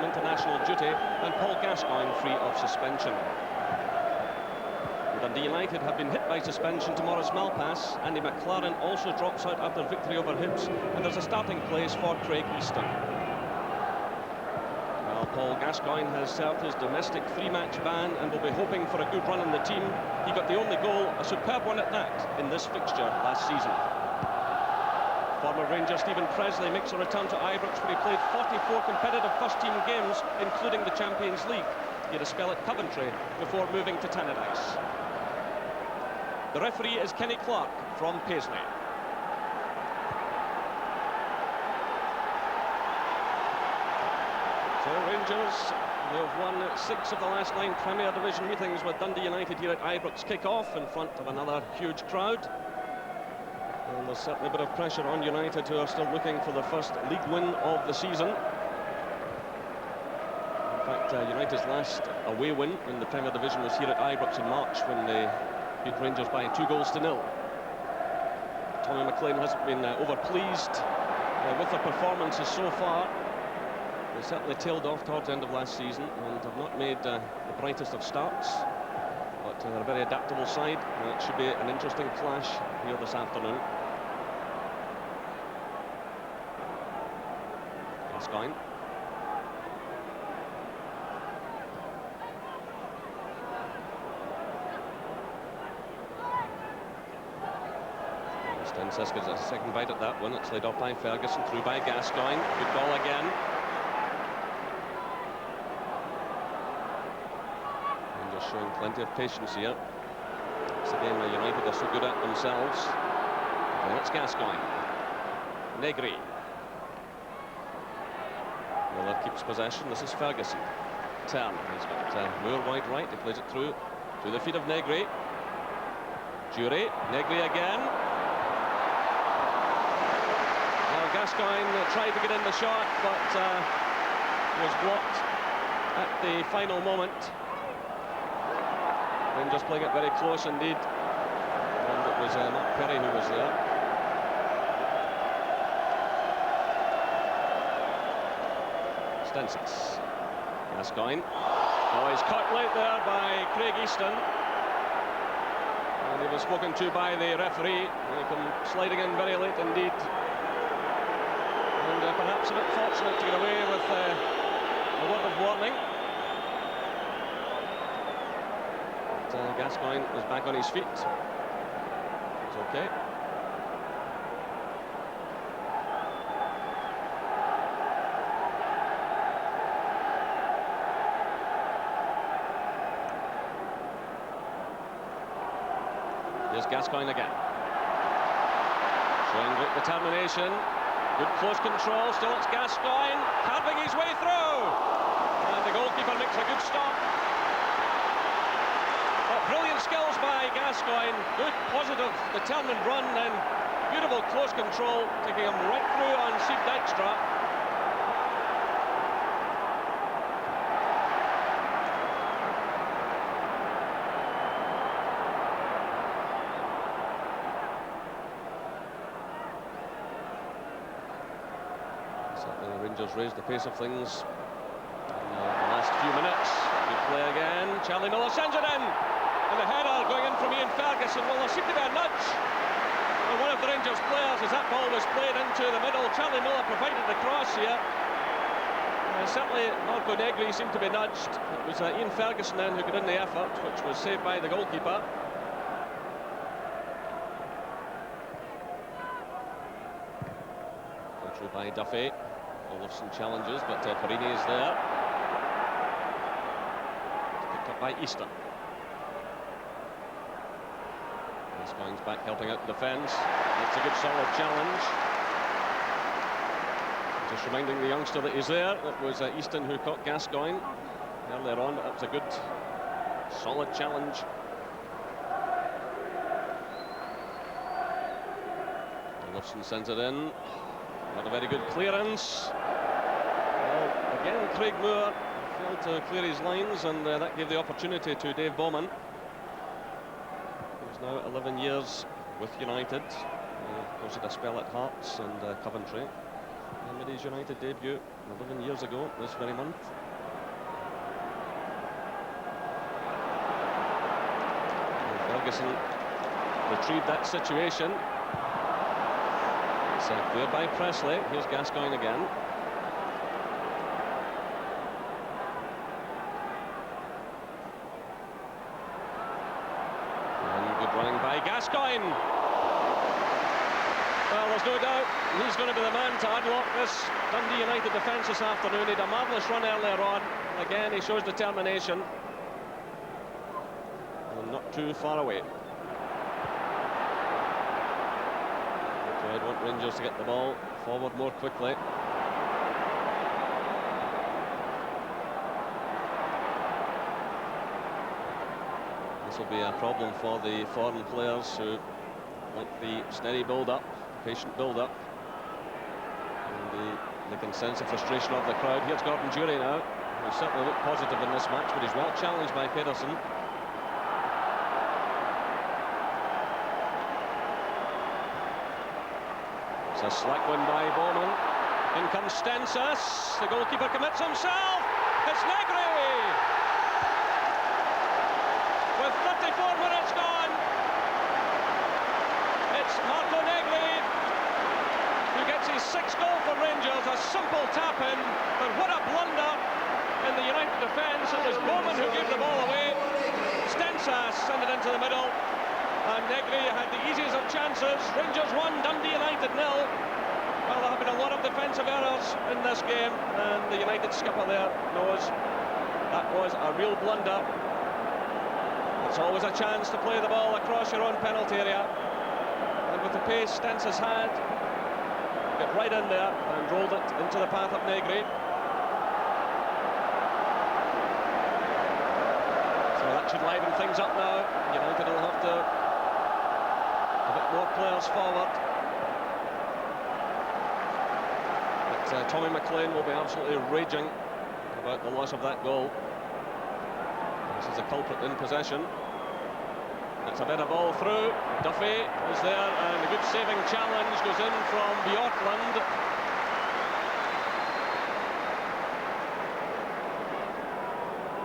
international duty, and Paul Gascoigne free of suspension. Dundee United have been hit by suspension to Maurice Malpass. Andy McLaren also drops out after victory over Hibs, and there's a starting place for Craig Easton. Well, Paul Gascoigne has served his domestic three-match ban and will be hoping for a good run in the team. He got the only goal, a superb one at that, in this fixture last season. Former Ranger Stephen Paisley makes a return to Ibrox, where he played 44 competitive first-team games, including the Champions League. He had a spell at Coventry before moving to Tannadice. The referee is Kenny Clark from Paisley. So Rangers, they have won 6 of the last 9 Premier Division meetings with Dundee United here at Ibrox kick-off in front of another huge crowd. And there's certainly a bit of pressure on United, who are still looking for the first league win of the season. In fact, United's last away win in the Premier Division was here at Ibrox in March, when they beat Rangers by 2-0. Tommy McLean hasn't been over-pleased with their performances so far. They certainly tailed off towards the end of last season and have not made the brightest of starts. But they're a very adaptable side, and it should be an interesting clash here this afternoon. Gascoigne. Stensis gets a second bite at that one. It's laid off by Ferguson, through by Gascoigne. Good ball again. And just showing plenty of patience here. It's a game where United are so good at themselves. And it's Gascoigne. Negri. Miller keeps possession. This is Ferguson. Turn. He's got Moore wide right. He plays it through to the feet of Negri. Jury. Negri again. Gascoigne tried to get in the shot, but was blocked at the final moment. Rangers playing it very close indeed. And it was Mark Perry who was there. Stensis. Gascoigne. Oh, he's caught late there by Craig Easton. And he was spoken to by the referee. And he come sliding in very late indeed. And perhaps a bit fortunate to get away with a word of warning. But Gascoigne is back on his feet. It's okay. Here's Gascoigne again. Showing great determination. Good close control, still it's Gascoigne, carving his way through. And the goalkeeper makes a good stop. Oh, brilliant skills by Gascoigne. Good, positive, determined run, and beautiful close control, taking him right through on Siep Dijkstra. The Rangers raised the pace of things in the last few minutes. Good play again. Charlie Miller sends it in. And the header going in from Ian Ferguson. Well, there seemed to be a nudge on one of the Rangers players as that ball was played into the middle. Charlie Miller provided the cross here. Certainly, Marco Negri seemed to be nudged. It was Ian Ferguson then who got in the effort, which was saved by the goalkeeper. Through by Duffy. Olofsson challenges, but Perini is there. It's picked up by Easton. Gascoigne's back helping out the defence. It's a good solid challenge. Just reminding the youngster that he's there. It was Easton who caught Gascoigne earlier on, but that was a good solid challenge. Olofsson sends it in. Not a very good clearance. Well, again, Craig Moore failed to clear his lines, and that gave the opportunity to Dave Bowman, who's now 11 years with United. Of course, had a spell at Hearts and Coventry. Somebody's United debut 11 years ago this very month. And Ferguson retrieved that situation. It's cleared by Paisley. Here's Gascoigne again. And good running by Gascoigne. Well, there's no doubt he's going to be the man to unlock this Dundee United defence this afternoon. He had a marvellous run earlier on. Again, he shows determination. And not too far away. So I'd want Rangers to get the ball forward more quickly. This will be a problem for the foreign players who like the steady build-up, patient build-up. And they can sense the frustration of the crowd. Here's Gordon Jury now. He certainly looked positive in this match, but he's well challenged by Pedersen. It's a slack one by Bowman. In comes Stensas. The goalkeeper commits himself. It's Negri! With 54 minutes gone, it's Marco Negri who gets his 6th goal for Rangers. A simple tap-in, but what a blunder in the United defence. It was Bowman who gave the ball away. Stensas sent it into the middle, and Negri had the easiest of chances. Rangers 1, Dundee United 0. Well, there have been a lot of defensive errors in this game, and the United skipper there knows that was a real blunder. It's always a chance to play the ball across your own penalty area, and with the pace Stensas had, got right in there and rolled it into the path of Negri. So that should liven things up now. United will have to a bit more players forward. But Tommy McLean will be absolutely raging about the loss of that goal. This is the culprit in possession. It's a better ball through. Duffy is there, and a good saving challenge goes in from Bjorklund.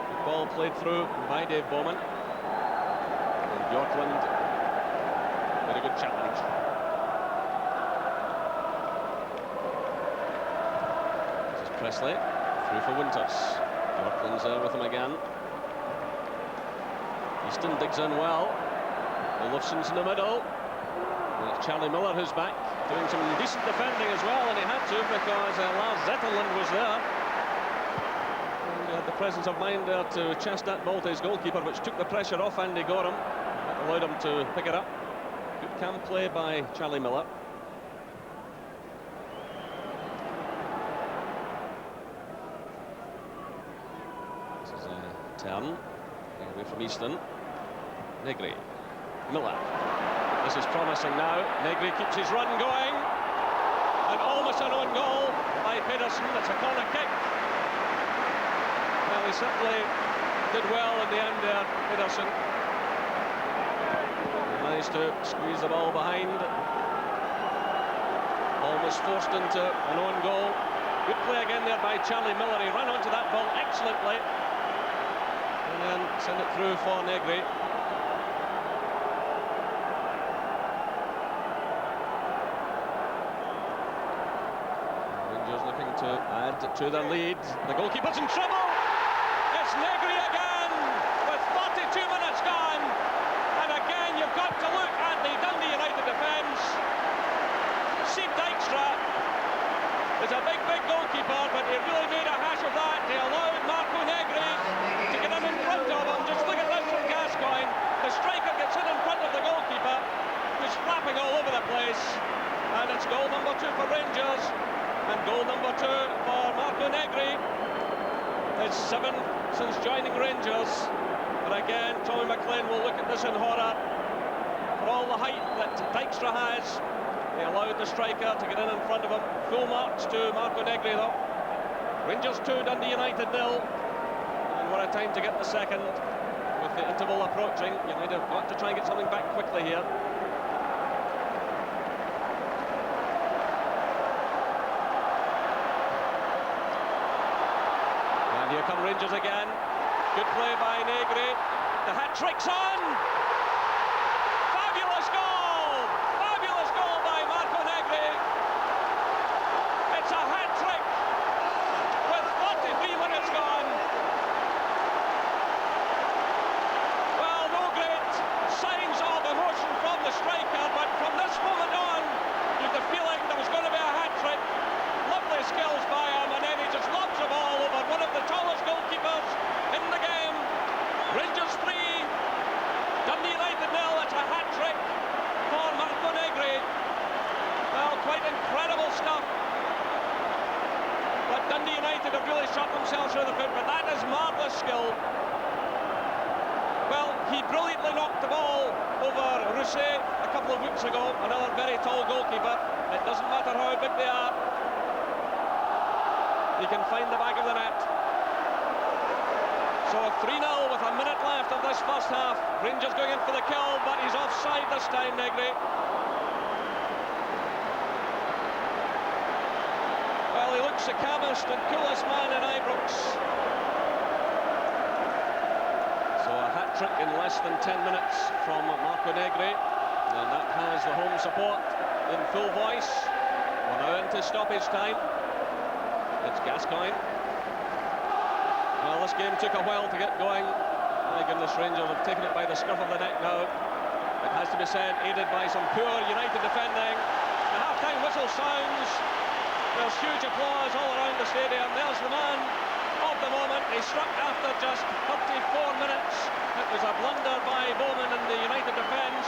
Good ball played through by Dave Bowman. And Bjorklund, very good challenge. This is Paisley, through for Winters. Bjorklund's there with him again. Easton digs in well. Olofsson's in the middle. And it's Charlie Miller who's back, doing some decent defending as well, and he had to because Lars Zetterlund was there. And he had the presence of mind there to chest that ball to his goalkeeper, which took the pressure off Andy Gorham. That allowed him to pick it up. Good cam play by Charlie Miller. This is a turn away from Easton. Negri, Miller. This is promising now. Negri keeps his run going, and almost an own goal by Pedersen. It's a corner kick. Well, he certainly did well in the end there, Pedersen. He managed to squeeze the ball behind. Almost forced into an own goal. Good play again there by Charlie Miller. He ran onto that ball excellently, and then sent it through for Negri. To add to the lead. The goalkeeper's in trouble. It's Negri again with 42 minutes gone, and again you've got to look at the Dundee United defence. Steve Dykstra is a big goalkeeper, but he really made a hash of that. He allowed Marco Negri to get him in front of him. Just look at this from Gascoigne. The striker gets in front of the goalkeeper, who's flapping all over the place, and it's goal number 2 for Rangers. And goal number 2 for Marco Negri. It's 7 since joining Rangers. But again, Tommy McLean will look at this in horror. For all the height that Dykstra has, he allowed the striker to get in front of him. Full marks to Marco Negri though. Rangers 2, Dundee United 0. And what a time to get the second. With the interval approaching, United have got to try and get something back quickly here. And here come Rangers again. Good play by Negri. The hat-trick's on! Fabulous goal! Fabulous goal by Marco Negri. It's a hat-trick with 43 minutes gone. Well, no great signs of emotion from the striker, but from this moment on, you had the feeling there was going to be a hat-trick. Lovely skills by him, and then he just lobs the ball over one of the tallest goalkeepers in the game. Rangers 3, Dundee United 0. It's a hat-trick for Marco Negri. Well, quite incredible stuff. But Dundee United have really shot themselves through the foot, but that is marvellous skill. Well, he brilliantly knocked the ball over Rousset a couple of weeks ago, another very tall goalkeeper. It doesn't matter how big they are. He can find the back of the net. So 3-0 with a minute left of this first half. Rangers going in for the kill, but he's offside this time, Negri. Well, he looks the calmest and coolest man in Ibrox. So a hat-trick in less than 10 minutes from Marco Negri. And that has the home support in full voice. We're now into stoppage time. It's Gascoigne. Well, this game took a while to get going. My goodness, Rangers have taken it by the scruff of the neck now. It has to be said, aided by some poor United defending. The half-time whistle sounds. There's huge applause all around the stadium. There's the man of the moment. He struck after just 34 minutes. It was a blunder by Bowman in the United defence.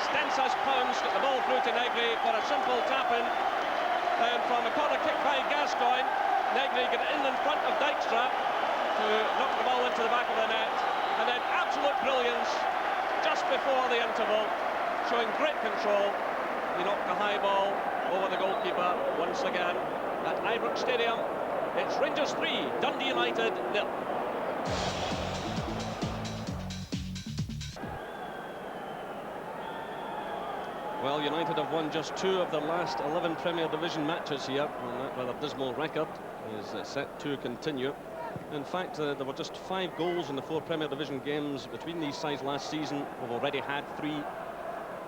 Stensas pounced at the ball through to Negri for a simple tap-in. And from a corner kick by Gascoigne, Negri got in front of Dijkstra to knock the ball into the back of the net. And then absolute brilliance just before the interval, showing great control. He knocked the high ball over the goalkeeper once again at Ibrox Stadium. It's Rangers 3, Dundee United 0. Well, United have won just 2 of their last 11 Premier Division matches here, and that rather dismal record is set to continue. In fact, there were just 5 goals in the 4 Premier Division games between these sides last season. We've already had 3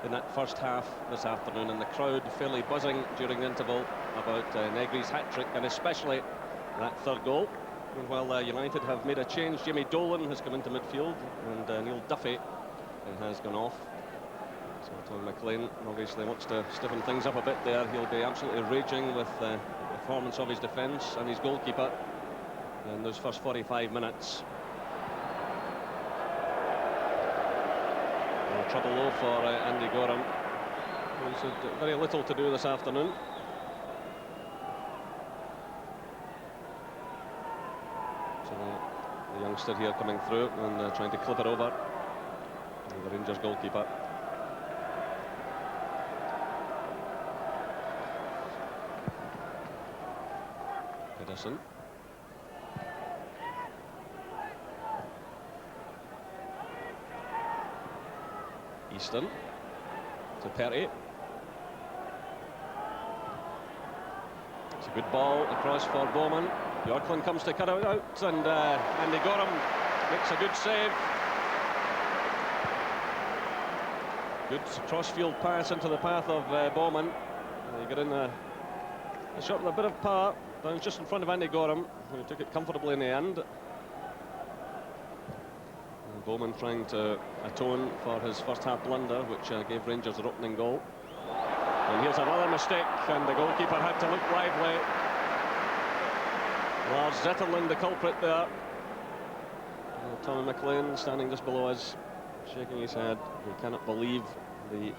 in that first half this afternoon, and the crowd fairly buzzing during the interval about Negri's hat-trick, and especially that third goal. And while United have made a change, Jamie Dolan has come into midfield, and Neil Duffy has gone off. So Tom McLean obviously wants to stiffen things up a bit there. He'll be absolutely raging with the performance of his defence and his goalkeeper in those first 45 minutes. No trouble low for Andy Gorham. He's had very little to do this afternoon. So the youngster here coming through and trying to clip it over. And the Rangers goalkeeper. Pedersen. Easton to Perry. It's a good ball across for Bowman. Bjorklund comes to cut it out, and Andy Gorham makes a good save. Good cross-field pass into the path of Bowman. He got in a shot with a bit of power, down just in front of Andy Gorham, who took it comfortably in the end. And Bowman trying to atone for his first half blunder, which gave Rangers their opening goal. And here's another mistake, and the goalkeeper had to look lively. Lars Zetterlund, the culprit there. And Tommy McLean standing just below us, shaking his head. He cannot believe the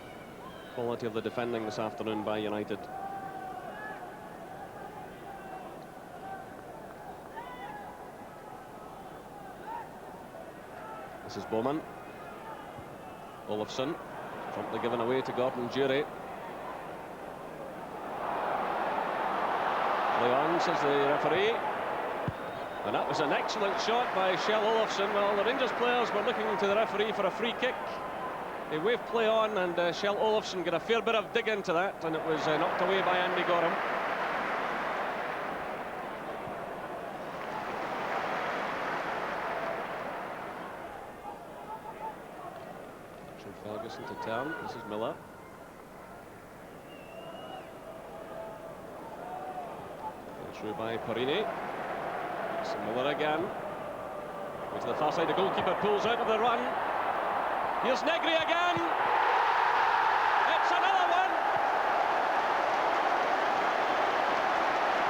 quality of the defending this afternoon by United. This is Bowman. Olofsson promptly given away to Gordon Jury. Play on, says the referee. And that was an excellent shot by Kjell Olofsson. Well, the Rangers players were looking to the referee for a free kick. He waved play on, and Kjell Olofsson got a fair bit of dig into that, and it was knocked away by Andy Gorham. From Ferguson to turn. This is Miller. Through by Perini. It's Miller again. Go to the far side. The goalkeeper pulls out of the run. Here's Negri again. It's another one.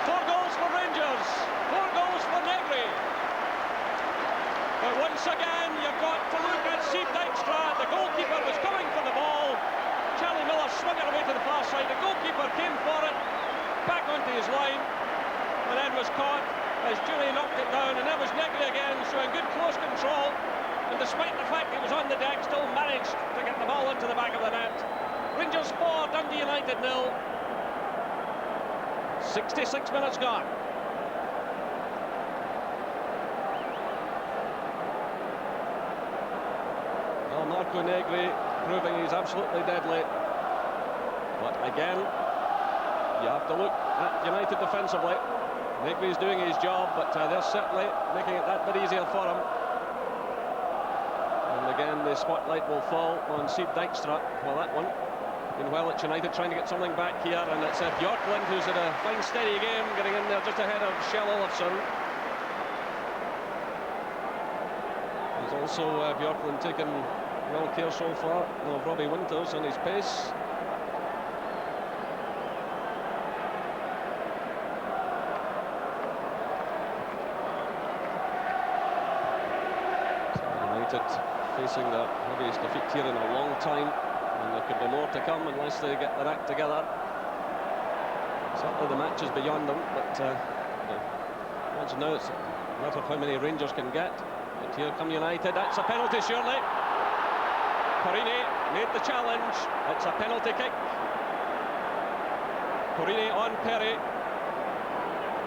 4 goals for Rangers. 4 goals for Negri. But once again, you've got to look at Steve Dykstra. The goalkeeper was coming for the ball. Charlie Miller swung it away to the far side. The goalkeeper came for it, back onto his line, and then was caught as Jury knocked it down. And there was Negri again, showing good close control. And despite the fact he was on the deck, still managed to get the ball into the back of the net. Rangers 4, Dundee United 0. 66 minutes gone. Well, Marco Negri proving he's absolutely deadly. But again, you have to look at United defensively. Negri's doing his job, but they're certainly making it that bit easier for him. And again, the spotlight will fall on Steve Dykstra. Well, that one in well at United, trying to get something back here, and it's Bjorklund who's in a fine steady game, getting in there just ahead of Kjell Olofsson. He's also Bjorklund taken well care so far of Robbie Winters and his pace. United facing their heaviest defeat here in a long time, and there could be more to come unless they get their act together. Certainly the match is beyond them, but imagine now it's a matter of how many Rangers can get. But here come United. That's a penalty, surely. Perini made the challenge. It's a penalty kick. Perini on Perry,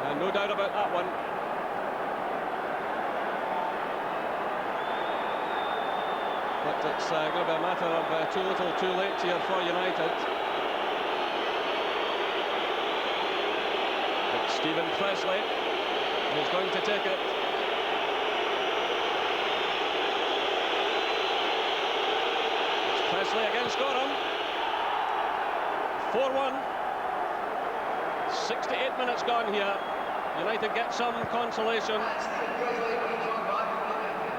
and no doubt about that one. But it's going to be a matter of too little, too late here for United. It's Stephen Paisley who's going to take it. It's Paisley against Gorham. 4-1. 68 minutes gone here. United get some consolation.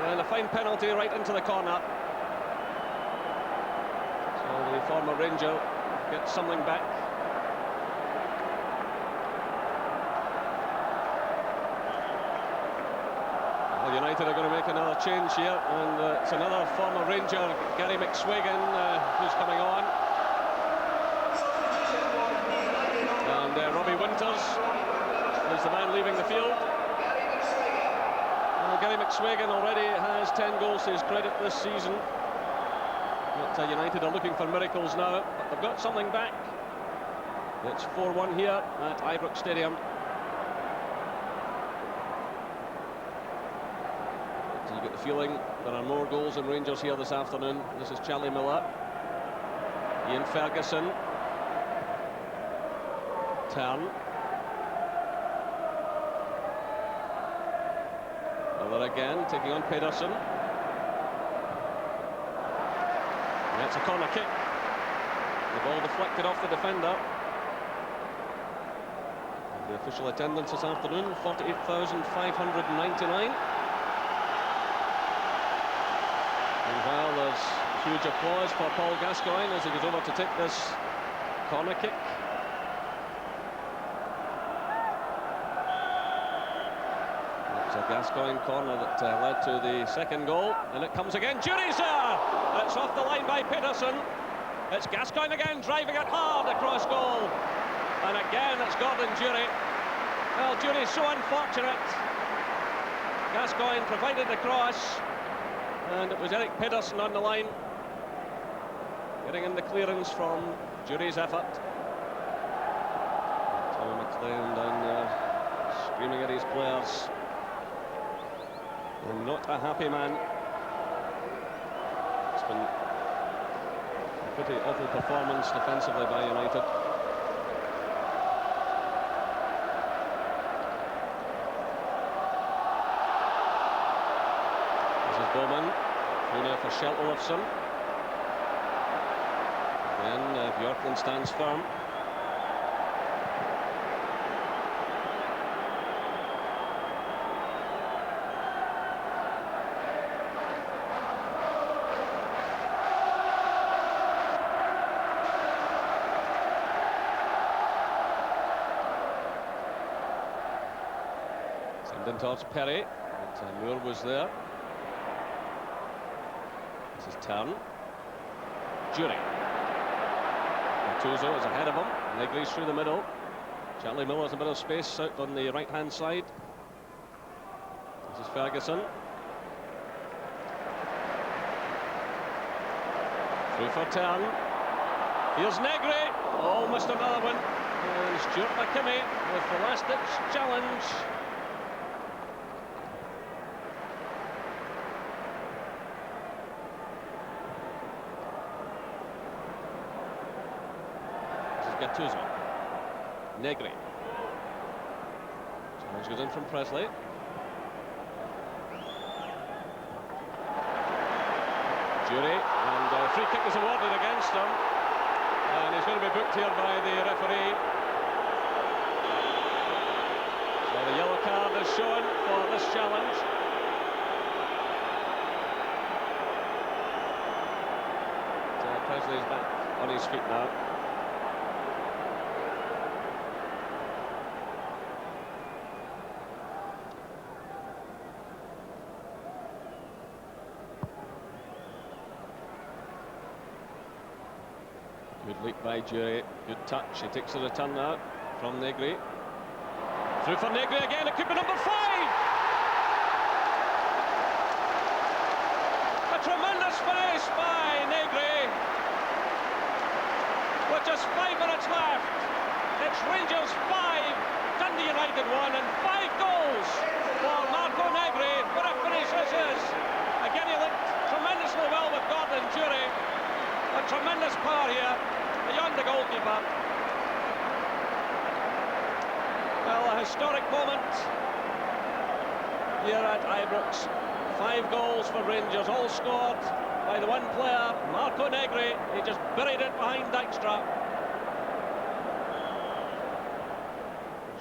And a fine penalty right into the corner. The former Ranger gets something back. Well, United are going to make another change here, and it's another former Ranger, Gary McSwagan, who's coming on. And Robbie Winters is the man leaving the field. Well, Gary McSwagan already has 10 goals to his credit this season. But United are looking for miracles now, but they've got something back. It's 4-1 here at Ibrox Stadium. So you get the feeling there are more goals than Rangers here this afternoon. This is Charlie Miller. Ian Ferguson. Turn. Miller again, taking on Pedersen. It's a corner kick. The ball deflected off the defender. The official attendance this afternoon, 48,599. And while there's huge applause for Paul Gascoigne as he goes over to take this corner kick. It's a Gascoigne corner that led to the second goal, and it comes again. Jury's there! It's off the line by Pedersen. It's Gascoigne again, driving it hard across goal. And again, it's Gordon Jury. Well, Jury's so unfortunate. Gascoigne provided the cross, and it was Eric Pedersen on the line, getting in the clearance from Jury's effort. Tommy McLean down there, screaming at his players. And not a happy man. It's been a pretty awful performance defensively by United. This is Bowman, through now for Kjell Olofsson. Then Bjorklund stands firm. Sending towards Perry, but Moore was there. This is turn. Jury. Gattuso is ahead of him. Negri's through the middle. Charlie Miller's a bit of space out on the right-hand side. This is Ferguson. Through for turn. Here's Negri. Oh, missed another one. And Stuart McKimmie with the last-ditch challenge. Gattuso. Negri. Challenge goes in from Paisley. Jury, and free kick is awarded against him, and he's going to be booked here by the referee. So the yellow card is shown for this challenge. Paisley's back on his feet now. Good leap by Jury, good touch. He takes the return now from Negri. Through for Negri again, it could be number 5! A tremendous finish by Negri. With just 5 minutes left, it's Rangers 5, Dundee United 1, and 5 goals for Marco Negri. What a finish this is! Again, he looked tremendously well with Gordon Jury. A tremendous power here, beyond the goalkeeper. Well, a historic moment here at Ibrox. 5 goals for Rangers, all scored by the one player, Marco Negri. He just buried it behind Dijkstra.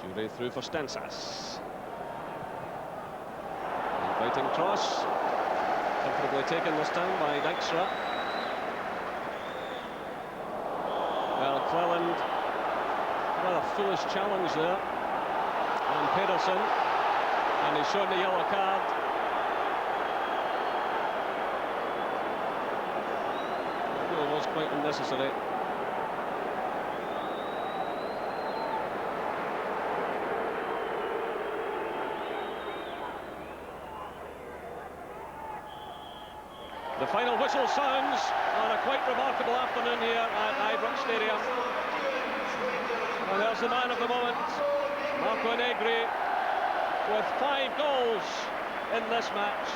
Jury through for Stensas. Inviting cross. Comfortably taken this time by Dijkstra. Well, Cleland, rather foolish challenge there. And Pedersen, and he's shown the yellow card. It really was quite unnecessary. The final whistle sounds on a quite remarkable afternoon here at Ibrox Stadium. And there's the man of the moment, Marco Negri, with 5 goals in this match.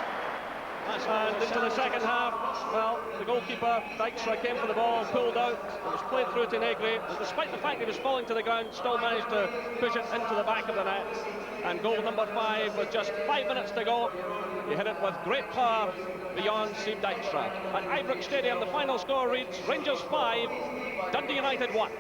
And into the second half, well, the goalkeeper, Dijkstra, came for the ball, pulled out, it was played through to Negri, and despite the fact he was falling to the ground, still managed to push it into the back of the net. And goal number 5 with just 5 minutes to go. He hit it with great power beyond Steve Dijkstra. At Ibrox Stadium, the final score reads Rangers 5, Dundee United 1.